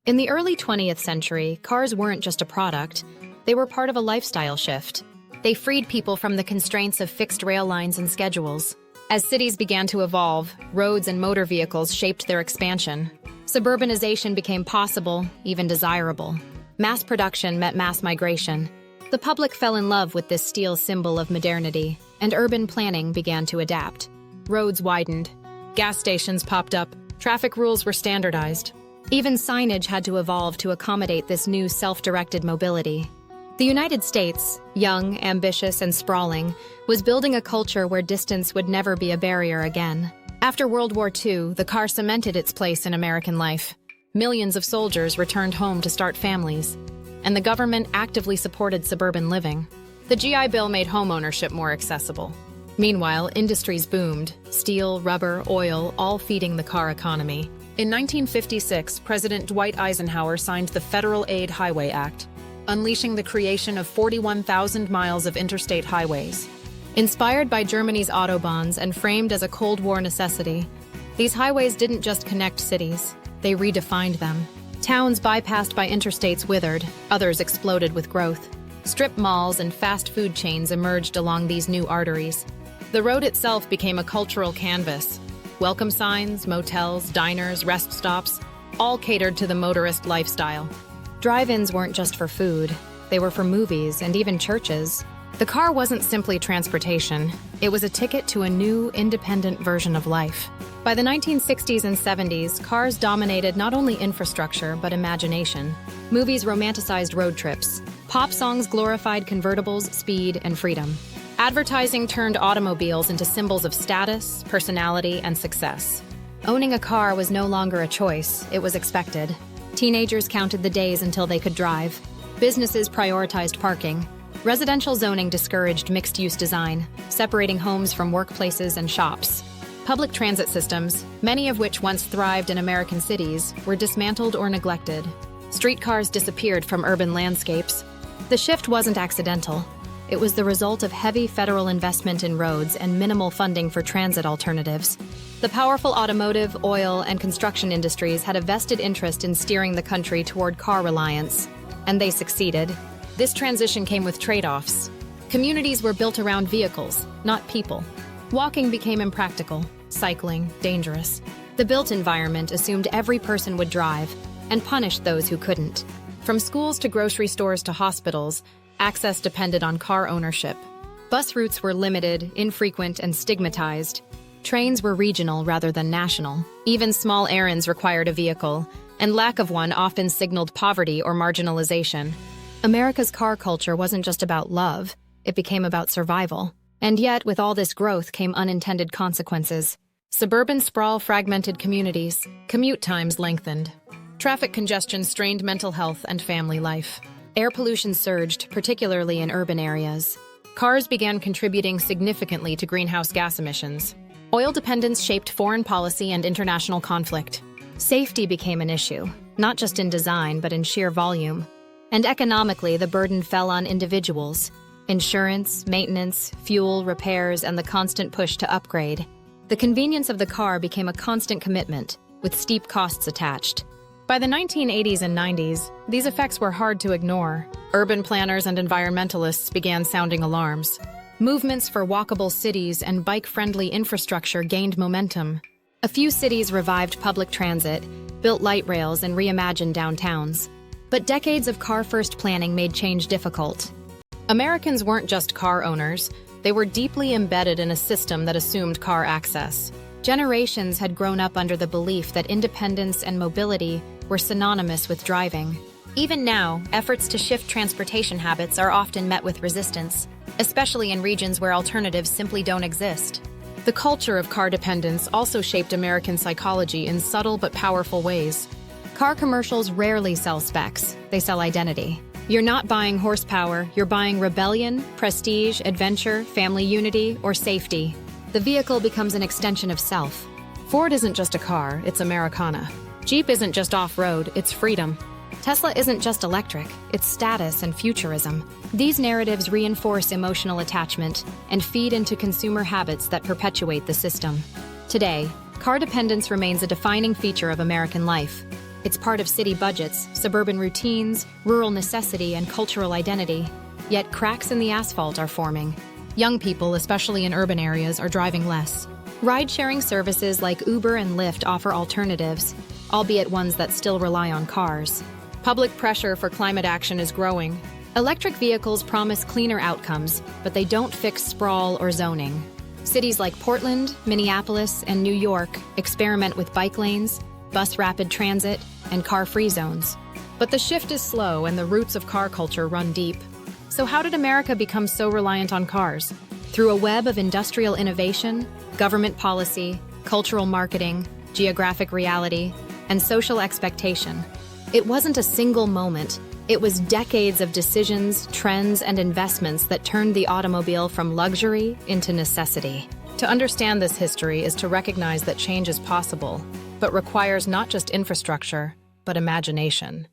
In the early 20th century, cars weren't just a product, they were part of a lifestyle shift. They freed people from the constraints of fixed rail lines and schedules. As cities began to evolve, roads and motor vehicles shaped their expansion. Suburbanization became possible, even desirable. Mass production met mass migration. The public fell in love with this steel symbol of modernity, and urban planning began to adapt. Roads widened. Gas stations popped up. Traffic rules were standardized. Even signage had to evolve to accommodate this new self-directed mobility. The United States, young, ambitious, and sprawling, was building a culture where distance would never be a barrier again. After World War II, the car cemented its place in American life. Millions of soldiers returned home to start families, and the government actively supported suburban living. The GI Bill made homeownership more accessible. Meanwhile, industries boomed: steel, rubber, oil, all feeding the car economy. In 1956, President Dwight Eisenhower signed the Federal Aid Highway Act, unleashing the creation of 41,000 miles of interstate highways. Inspired by Germany's Autobahns and framed as a Cold War necessity, these highways didn't just connect cities, they redefined them. Towns bypassed by interstates withered, others exploded with growth. Strip malls and fast food chains emerged along these new arteries. The road itself became a cultural canvas. Welcome signs, motels, diners, rest stops, all catered to the motorist lifestyle. Drive-ins weren't just for food, they were for movies and even churches. The car wasn't simply transportation, it was a ticket to a new, independent version of life. By the 1960s and 70s, cars dominated not only infrastructure but imagination. Movies romanticized road trips. Pop songs glorified convertibles, speed, and freedom. Advertising turned automobiles into symbols of status, personality, and success. Owning a car was no longer a choice, it was expected. Teenagers counted the days until they could drive. Businesses prioritized parking. Residential zoning discouraged mixed-use design, separating homes from workplaces and shops. Public transit systems, many of which once thrived in American cities, were dismantled or neglected. Streetcars disappeared from urban landscapes. The shift wasn't accidental. It was the result of heavy federal investment in roads and minimal funding for transit alternatives. The powerful automotive, oil, and construction industries had a vested interest in steering the country toward car reliance, and they succeeded. This transition came with trade-offs. Communities were built around vehicles, not people. Walking became impractical, cycling dangerous. The built environment assumed every person would drive and punished those who couldn't. From schools to grocery stores to hospitals, access depended on car ownership. Bus routes were limited, infrequent, and stigmatized. Trains were regional rather than national. Even small errands required a vehicle, and lack of one often signaled poverty or marginalization. America's car culture wasn't just about love, it became about survival. And yet, with all this growth came unintended consequences. Suburban sprawl fragmented communities. Commute times lengthened. Traffic congestion strained mental health and family life. Air pollution surged, particularly in urban areas. Cars began contributing significantly to greenhouse gas emissions. Oil dependence shaped foreign policy and international conflict. Safety became an issue, not just in design but in sheer volume. And economically, the burden fell on individuals. Insurance, maintenance, fuel, repairs, and the constant push to upgrade. The convenience of the car became a constant commitment, with steep costs attached. By the 1980s and 90s, these effects were hard to ignore. Urban planners and environmentalists began sounding alarms. Movements for walkable cities and bike-friendly infrastructure gained momentum. A few cities revived public transit, built light rails, and reimagined downtowns. But decades of car-first planning made change difficult. Americans weren't just car owners, they were deeply embedded in a system that assumed car access. Generations had grown up under the belief that independence and mobility were synonymous with driving. Even now, efforts to shift transportation habits are often met with resistance, especially in regions where alternatives simply don't exist. The culture of car dependence also shaped American psychology in subtle but powerful ways. Car commercials rarely sell specs, they sell identity. You're not buying horsepower, you're buying rebellion, prestige, adventure, family unity, or safety. The vehicle becomes an extension of self. Ford isn't just a car, it's Americana. Jeep isn't just off-road, it's freedom. Tesla isn't just electric, it's status and futurism. These narratives reinforce emotional attachment and feed into consumer habits that perpetuate the system. Today, car dependence remains a defining feature of American life. It's part of city budgets, suburban routines, rural necessity, and cultural identity. Yet cracks in the asphalt are forming. Young people, especially in urban areas, are driving less. Ride-sharing services like Uber and Lyft offer alternatives, albeit ones that still rely on cars. Public pressure for climate action is growing. Electric vehicles promise cleaner outcomes, but they don't fix sprawl or zoning. Cities like Portland, Minneapolis, and New York experiment with bike lanes, bus rapid transit, and car-free zones. But the shift is slow and the roots of car culture run deep. So how did America become so reliant on cars? Through a web of industrial innovation, government policy, cultural marketing, geographic reality, and social expectation. It wasn't a single moment. It was decades of decisions, trends, and investments that turned the automobile from luxury into necessity. To understand this history is to recognize that change is possible, but requires not just infrastructure, but imagination.